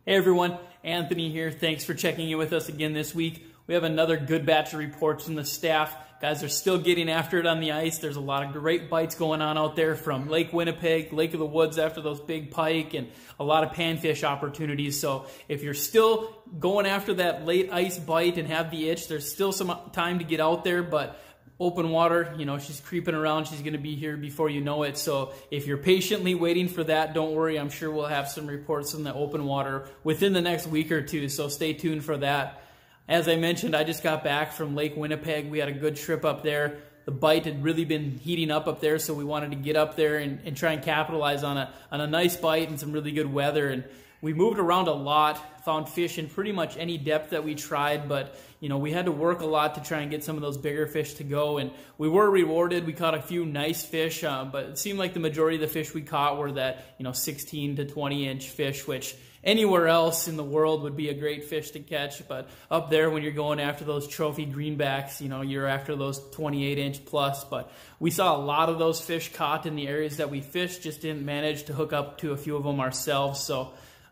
Hey everyone, Anthony here. Thanks for checking in with us again this week. We have another good batch of reports from the staff. Guys are still getting after it on the ice. There's a lot of great bites going on out there from Lake Winnipeg, Lake of the Woods after those big pike, and a lot of panfish opportunities. So if you're still going after that late ice bite and have the itch, there's still some time to get out there, but open water, you know, she's creeping around. She's going to be here before you know it. So if you're patiently waiting for that, don't worry. I'm sure we'll have some reports from the open water within the next week or two. So stay tuned for that. As I mentioned, I just got back from Lake Winnipeg. We had a good trip up there. The bite had really been heating up there, so we wanted to get up there and try and capitalize on a nice bite and some really good weather. And we moved around a lot, found fish in pretty much any depth that we tried, but you know, we had to work a lot to try and get some of those bigger fish to go, and we were rewarded. We caught a few nice fish, but it seemed like the majority of the fish we caught were that, you know, 16 to 20 inch fish, which anywhere else in the world would be a great fish to catch, but up there when you're going after those trophy greenbacks, you know, you're after those 28 inch plus. But we saw a lot of those fish caught in the areas that we fished, just didn't manage to hook up to a few of them ourselves. So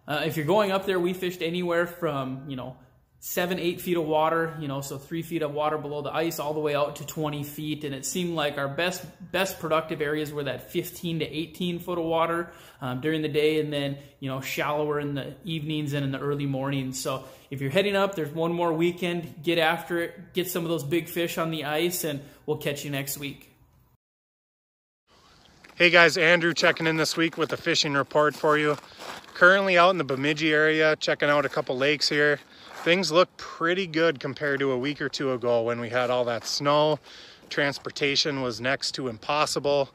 if you're going up there, we fished anywhere from, you know, 7-8 feet of water, you know, so 3 feet of water below the ice, all the way out to 20 feet. And it seemed like our best productive areas were that 15 to 18 foot of water during the day, and then, you know, shallower in the evenings and in the early mornings. So if you're heading up, there's one more weekend. Get after it, get some of those big fish on the ice, and we'll catch you next week. Hey guys, Andrew checking in this week with a fishing report for you. Currently out in the Bemidji area, checking out a couple lakes here. Things look pretty good compared to a week or two ago when we had all that snow. Transportation was next to impossible.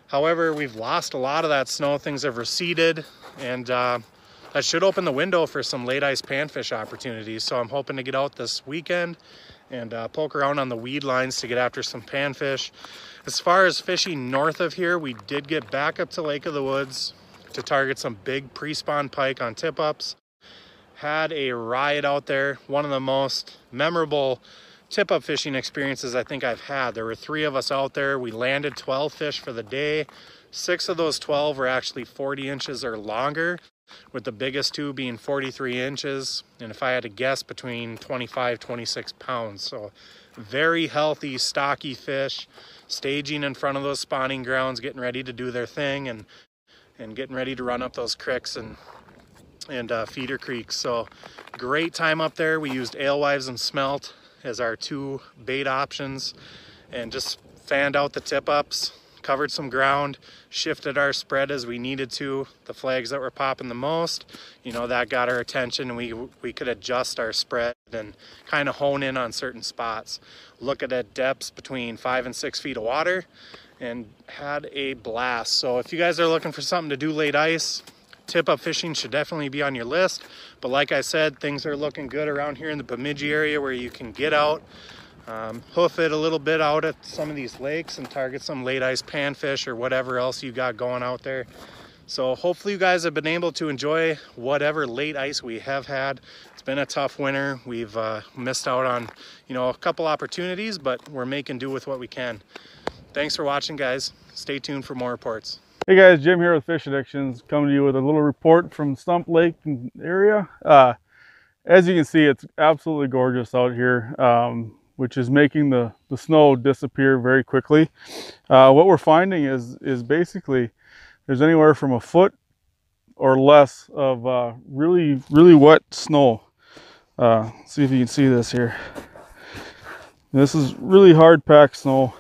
However, we've lost a lot of that snow. Things have receded, and that should open the window for some late ice panfish opportunities. So I'm hoping to get out this weekend and poke around on the weed lines to get after some panfish. As far as fishing north of here, we did get back up to Lake of the Woods to target some big pre-spawn pike on tip-ups. Had a riot out there, one of the most memorable tip-up fishing experiences I think I've had. There were 3 of us out there. We landed 12 fish for the day. 6 of those 12 were actually 40 inches or longer, with the biggest 2 being 43 inches. And if I had to guess, between 25, 26 pounds. So very healthy, stocky fish, staging in front of those spawning grounds, getting ready to do their thing, and getting ready to run up those cricks and feeder creeks. So great time up there. We used alewives and smelt as our 2 bait options, and just fanned out the tip-ups, covered some ground, shifted our spread as we needed to. The flags that were popping the most, you know, that got our attention, and we could adjust our spread and kind of hone in on certain spots. Look at depths between 5 and 6 feet of water, and had a blast. So if you guys are looking for something to do late ice, tip-up fishing should definitely be on your list. But like I said, things are looking good around here in the Bemidji area, where you can get out, hoof it a little bit out at some of these lakes and target some late ice panfish or whatever else you got going out there. So hopefully you guys have been able to enjoy whatever late ice we have had. It's been a tough winter. We've missed out on, you know, a couple opportunities, but we're making do with what we can. Thanks for watching, guys. Stay tuned for more reports. Hey guys, Jim here with Fish Addictions, coming to you with a little report from Stump Lake area. As you can see, it's absolutely gorgeous out here, which is making the snow disappear very quickly. What we're finding is basically there's anywhere from a foot or less of really wet snow. See if you can see this here. This is really hard packed snow.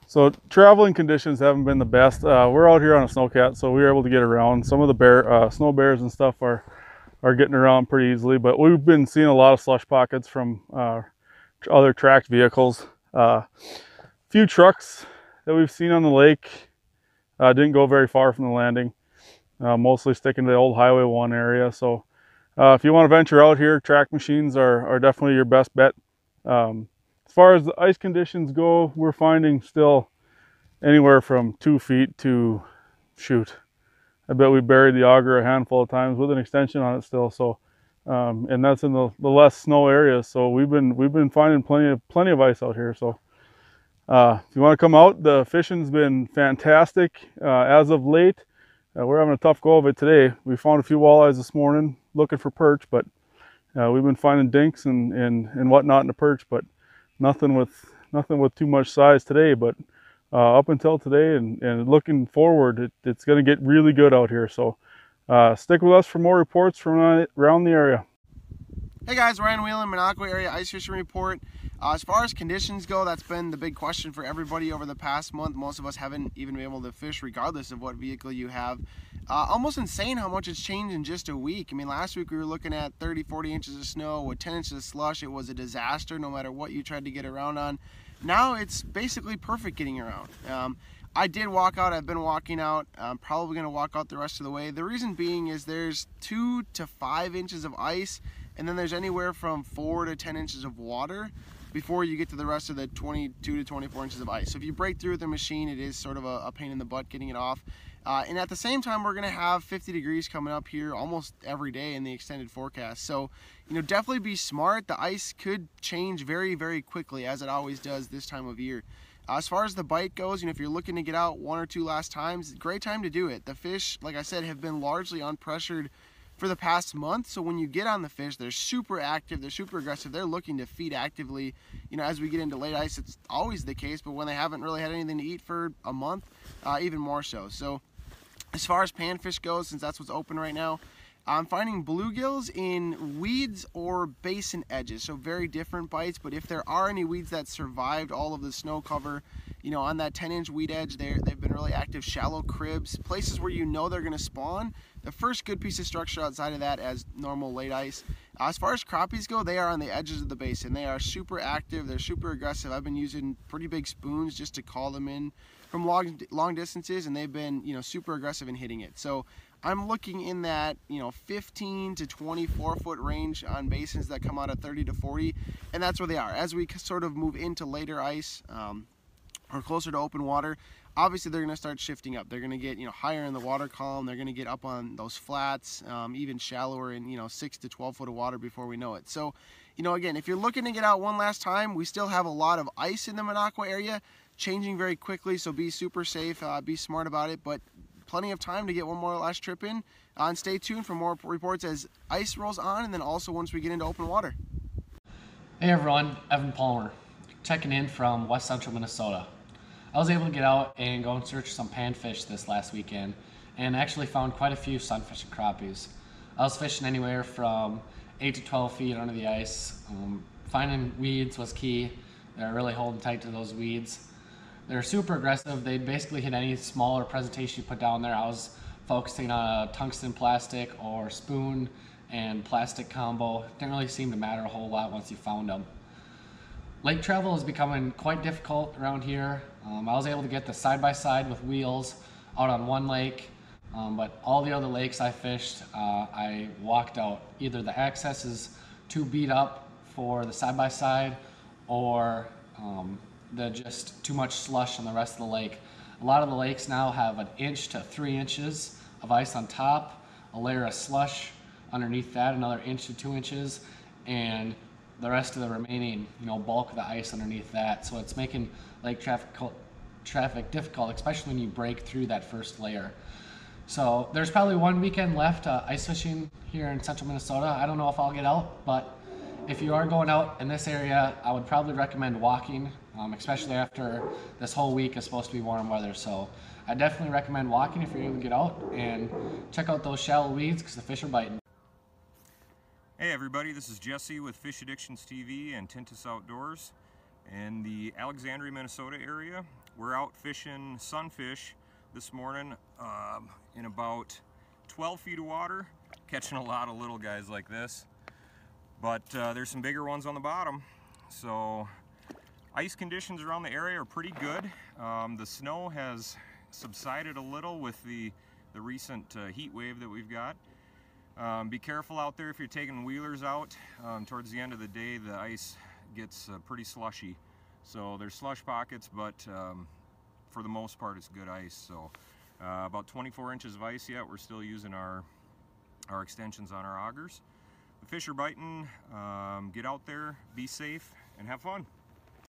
So traveling conditions haven't been the best. We're out here on a snowcat, so we were able to get around. Some of the snow bears and stuff are getting around pretty easily, but we've been seeing a lot of slush pockets from other tracked vehicles. Few trucks that we've seen on the lake didn't go very far from the landing, mostly sticking to the old Highway 1 area. So if you want to venture out here, track machines are definitely your best bet. As far as the ice conditions go, we're finding still anywhere from 2 feet to, shoot, I bet we buried the auger a handful of times with an extension on it still. So, and that's in the less snow areas. So we've been finding plenty of ice out here. So if you want to come out, the fishing's been fantastic as of late. we're having a tough go of it today. We found a few walleyes this morning looking for perch, but we've been finding dinks and whatnot in the perch, but nothing with too much size today. But up until today and looking forward, it's going to get really good out here. So stick with us for more reports from around the area. Hey guys, Ryan Whelan, Minocqua Area Ice Fishing Report. As far as conditions go, that's been the big question for everybody over the past month. Most of us haven't even been able to fish regardless of what vehicle you have. Almost insane how much it's changed in just a week. I mean, last week we were looking at 30-40 inches of snow with 10 inches of slush. It was a disaster no matter what you tried to get around on. Now it's basically perfect getting around. I did walk out. I've been walking out. I'm probably going to walk out the rest of the way. The reason being is there's 2 to 5 inches of ice, and then there's anywhere from 4 to 10 inches of water before you get to the rest of the 22 to 24 inches of ice. So if you break through the machine, it is sort of a pain in the butt getting it off. And at the same time, we're going to have 50 degrees coming up here almost every day in the extended forecast. So, you know, definitely be smart. The ice could change very, very quickly, as it always does this time of year. As far as the bite goes, you know, if you're looking to get out 1 or 2 last times, great time to do it. The fish, like I said, have been largely unpressured for the past month. So when you get on the fish, they're super active, they're super aggressive, they're looking to feed actively. You know, as we get into late ice, it's always the case, but when they haven't really had anything to eat for a month, even more so. So as far as panfish goes, since that's what's open right now, I'm finding bluegills in weeds or basin edges, so very different bites. But if there are any weeds that survived all of the snow cover, you know, on that 10-inch weed edge, they've been really active. Shallow cribs, places where you know they're going to spawn. The first good piece of structure outside of that as normal late ice. As far as crappies go, they are on the edges of the basin. They are super active, they're super aggressive. I've been using pretty big spoons just to call them in from long distances, and they've been, you know, super aggressive in hitting it. So I'm looking in that, you know, 15 to 24 foot range on basins that come out at 30 to 40, and that's where they are. As we sort of move into later ice or closer to open water, obviously they're going to start shifting up. They're going to get, you know, higher in the water column. They're going to get up on those flats, even shallower in, you know, 6 to 12 foot of water before we know it. So, you know, again, if you're looking to get out one last time, we still have a lot of ice in the Minocqua area, changing very quickly, so be super safe, be smart about it, but plenty of time to get one more last trip in. And stay tuned for more reports as ice rolls on, and then also once we get into open water. Hey everyone, Evan Palmer, checking in from West Central Minnesota. I was able to get out and go and search some panfish this last weekend, and actually found quite a few sunfish and crappies. I was fishing anywhere from 8 to 12 feet under the ice. Finding weeds was key. They're really holding tight to those weeds. They're super aggressive. They basically hit any smaller presentation you put down there. I was focusing on a tungsten plastic or spoon and plastic combo. Didn't really seem to matter a whole lot once you found them. Lake travel is becoming quite difficult around here. I was able to get the side-by-side with wheels out on one lake, but all the other lakes I fished, I walked out. Either the access is too beat up for the side-by-side, or just too much slush on the rest of the lake. A lot of the lakes now have 1 inch to 3 inches of ice on top, a layer of slush underneath that, another 1 to 2 inches, and the rest of the remaining, you know, bulk of the ice underneath that. So it's making lake traffic difficult, especially when you break through that first layer. So there's probably 1 weekend left ice fishing here in central Minnesota. I don't know if I'll get out, but if you are going out in this area, I would probably recommend walking, especially after this whole week is supposed to be warm weather. So I definitely recommend walking if you're able to get out and check out those shallow weeds because the fish are biting. Hey everybody, this is Jesse with Fish Addictions TV and Tintus Outdoors in the Alexandria, Minnesota area. We're out fishing sunfish this morning in about 12 feet of water, catching a lot of little guys like this. But there's some bigger ones on the bottom. So ice conditions around the area are pretty good. The snow has subsided a little with the recent heat wave that we've got. Be careful out there if you're taking wheelers out. Towards the end of the day, the ice gets pretty slushy. So there's slush pockets, but for the most part, it's good ice. So about 24 inches of ice yet. We're still using our extensions on our augers. The fish are biting. Get out there, be safe, and have fun.